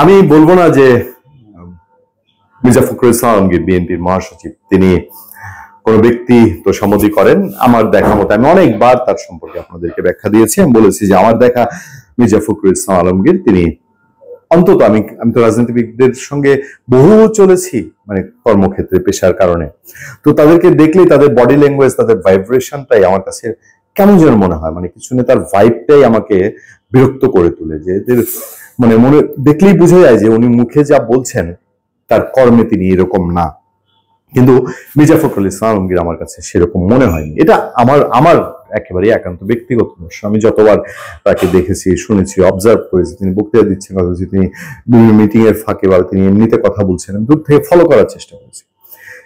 আমি বলবো না যে মির্জা ফখরুল ইসলাম আলমগীর বিএনপির মহাসচিব তিনি কোন ব্যক্তি তো সম্মতি করেন। আমার দেখা মতো আমি অনেকবার তার সম্পর্কে আপনাদেরকে ব্যাখ্যা দিয়েছি। আমি বলেছি যে আমার দেখা মির্জা ফখরুল ইসলাম আলমগীর তিনি অন্তত আমি তো রাজনীতিবিদদের সঙ্গে বহু চলেছি, মানে কর্মক্ষেত্রে পেশার কারণে। তো তাদেরকে দেখলেই তাদের বডি ল্যাঙ্গুয়েজ, তাদের ভাইব্রেশনটাই আমার কাছে কেমন যেন মনে হয়, মানে কিছু নেতার ভাইবটাই আমাকে বিরক্ত করে তোলে। যে এদের মানে মনে দেখলেই বোঝা যায় যে উনি মুখে যা বলছেন তার কর্মে তিনি এরকম না। কিন্তু মির্জা ফখরুল ইসলাম আলমগীর আমার কাছে সেরকম মনে হয়নি। এটা আমার আমার একেবারে একান্ত ব্যক্তিগত প্রশ্ন। আমি যতবার তাকে দেখেছি, শুনেছি, অবজার্ভ করেছি, তিনি বক্তৃতা দিচ্ছেন, অথচ তিনি বিভিন্ন মিটিং এর ফাঁকে বা তিনি এমনিতে কথা বলছেন, আমি দূর থেকে ফলো করার চেষ্টা করছি।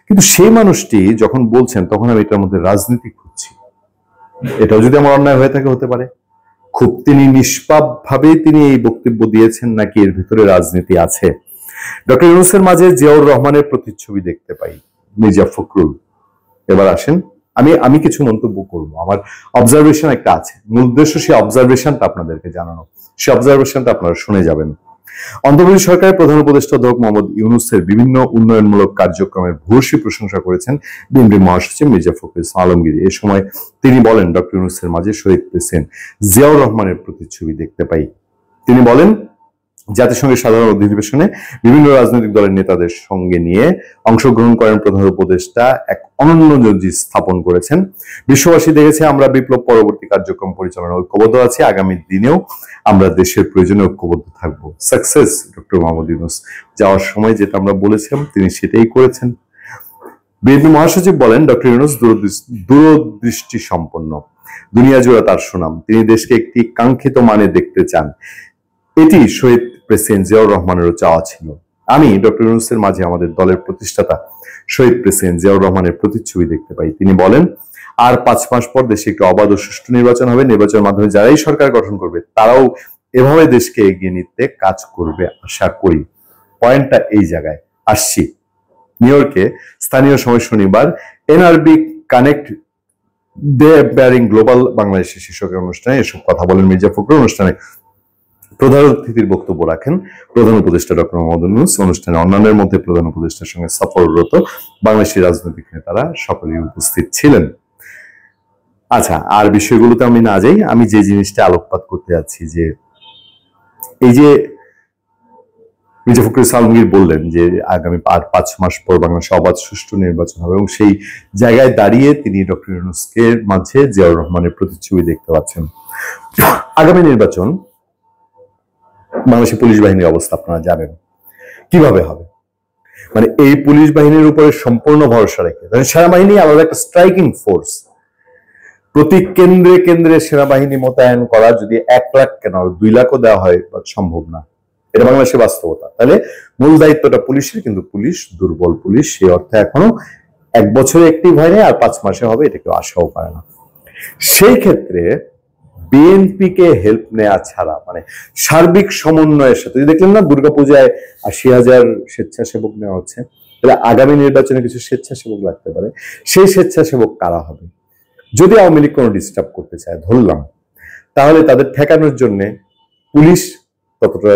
কিন্তু সেই মানুষটি যখন বলছেন তখন আমি এটার মধ্যে রাজনীতি খুঁজছি। এটাও যদি আমার অন্যায় হয়ে থাকে হতে পারে। খুব তিনি নিষ্পাপ ভাবে তিনি এই বক্তব্য দিয়েছেন নাকি এর ভিতরে রাজনীতি আছে? ডক্টর ইউনূসের মাঝে জিয়াউর রহমানের প্রতিচ্ছবি দেখতে পাই। মির্জা ফখরুল, এবার আসেন আমি কিছু মন্তব্য করব। আমার অবজারভেশন একটা আছে, মূল উদ্দেশ্য সেই অবজারভেশনটা আপনাদেরকে জানানো। সেই অবজারভেশনটা আপনারা শুনে যাবেন। অন্তর্বর্তী সরকারের প্রধান উপদেষ্টা অধ্যাপক মোহাম্মদ ইউনূসের বিভিন্ন উন্নয়নমূলক কার্যক্রমের ভূয়সী প্রশংসা করেছেন বিএনপি মহাসচিব মির্জা ফখরুল ইসলাম আলমগীর। এ সময় তিনি বলেন, ডক্টর ইউনূসের মাঝে শহীদ প্রেসিডেন্ট জিয়াউর রহমানের প্রতিচ্ছবি দেখতে পাই। তিনি বলেন, জাতিসংঘের সাধারণ অধিবেশনে বিভিন্ন রাজনৈতিক দলের নেতাদের সঙ্গে নিয়ে অংশগ্রহণ করেন প্রধান উপদেষ্টা, এক অনন্য নজির স্থাপন করেছেন। বিশ্ববাসী দেখেছে আমরা বিপ্লব পরবর্তী কার্যক্রম পরিচালনা ঐক্যবদ্ধ আছি, আগামী দিনেও আমরা দেশের প্রয়োজনে ঐক্যবদ্ধ থাকবো। Success doctor Mohammad Yunus. যাওয়ার সময় যেটা আমরা বলেছিলাম তিনি সেটাই করেছেন। বিএনপি মহাসচিব বলেন, ডক্টর ইউনূস দূরদৃষ্টি সম্পন্ন, দুনিয়া জুড়ে তার সুনাম, তিনি দেশকে একটি কাঙ্ক্ষিত মানে দেখতে চান। এটি শহীদ প্রেসিডেন্ট জিয়াউর রহমানেরও চাওয়া ছিল। আমি ডক্টর ইউনূসের মাঝে আমাদের দলের প্রতিষ্ঠাতা শহীদ প্রেসিডেন্ট জিয়াউর রহমানের প্রতিচ্ছবি দেখতে পাই। তিনি বলেন, আর 5 মাস পর দেশে একটি অবাধ ও সুষ্ঠু নির্বাচন হবে। নির্বাচনের মাধ্যমে যারাই সরকার গঠন করবে তারাও এভাবে দেশকে এগিয়ে নিতে কাজ করবে আশা করি। পয়েন্টটা এই জায়গায় আসছি। নিউ ইয়র্কে স্থানীয় সময় শনিবার NRB connect day bearing global বাংলাদেশের শীর্ষক অনুষ্ঠানে এসব কথা বলেন মির্জা ফখরুল। অনুষ্ঠানে প্রধান অতিথির বক্তব্য রাখেন প্রধান উপদেষ্টা ডক্টর মোহাম্মদ ইউনূস। অনুষ্ঠানে অন্যান্যের মধ্যে প্রধান উপদেষ্টার সঙ্গে সফররত বাংলাদেশি রাজনৈতিক নেতারা সকলেই উপস্থিত ছিলেন। আচ্ছা, আর বিষয়গুলোতে আমি না যাই, আমি যে জিনিসটা আলোকপাত করতে যাচ্ছি যে এই যে মির্জা ফখরুল ইসলাম আলমগীর বললেন যে আগামী 5 মাস পর বাংলাদেশে অবাধ সুষ্ঠু নির্বাচন হবে, এবং সেই জায়গায় দাঁড়িয়ে তিনি ডক্টর ইউনূসকে মাঝে জিয়াউর রহমানের প্রতিচ্ছবি দেখতে পাচ্ছেন। আগামী নির্বাচন বাংলাদেশের পুলিশ বাহিনীর অবস্থা আপনারা জানেন কিভাবে হবে। মানে এই পুলিশ বাহিনীর উপরে সম্পূর্ণ ভরসা রেখে, সেনাবাহিনী আলাদা একটা স্ট্রাইকিং ফোর্স, প্রতি কেন্দ্রে কেন্দ্রে সেনাবাহিনী মোতায়েন করা যদি 1 লাখ কেন 2 লাখও দেওয়া হয় সম্ভব না। এটা বাংলাদেশের বাস্তবতা। তাহলে মূল দায়িত্বটা পুলিশের, কিন্তু পুলিশ দুর্বল পুলিশ, সেই অর্থে এখনো 1 বছরে অ্যাক্টিভ হয় না, আর 5 মাসে হবে এটা কেউ আশাও করে না। সেই ক্ষেত্রে বিএনপি কে হেল্প নেওয়া ছাড়া, মানে সার্বিক সমন্বয়ের সাথে, দেখলেন না দুর্গাপূজায় 80,000 স্বেচ্ছাসেবক নেওয়া হচ্ছে, তাহলে আগামী নির্বাচনে কিছু স্বেচ্ছাসেবক লাগতে পারে। সেই স্বেচ্ছাসেবক কারা হবে? যদি আওয়ামী লীগ কোনো ডিস্টার্ব করতে চায় ধরলাম, তাহলে তাদের ঠেকানোর জন্য পুলিশ ততটা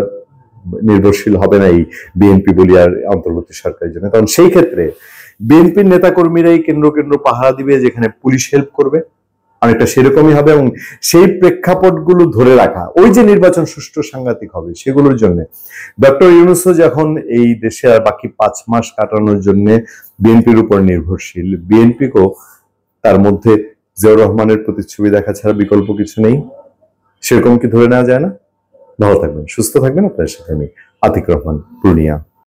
নির্ভরশীল হবে না এই বিএনপি বলি আর অন্তর্বর্তী সরকারের জন্য। কারণ সেই ক্ষেত্রে বিএনপির নেতাকর্মীরাই কেন্দ্র কেন্দ্র পাহারা দিবে, যেখানে পুলিশ হেল্প করবে, অনেকটা সেরকমই হবে। এবং সেই প্রেক্ষাপটগুলো ধরে রাখা, ওই যে নির্বাচন সুষ্ঠু সাংঘাতিক হবে, সেগুলোর জন্য ডক্টর ইউনূসও যখন এই দেশে আর বাকি 5 মাস কাটানোর জন্য বিএনপির উপর নির্ভরশীল, বিএনপিকেও তার মধ্যে জিয়াউর রহমানের প্রতিচ্ছবি দেখা ছাড়া বিকল্প কিছু নেই। সেরকম কি ধরে নেওয়া যায় না? ভালো থাকবেন, সুস্থ থাকবেন। আপনার সাথে আমি আতিক রহমান, পূর্ণিয়া।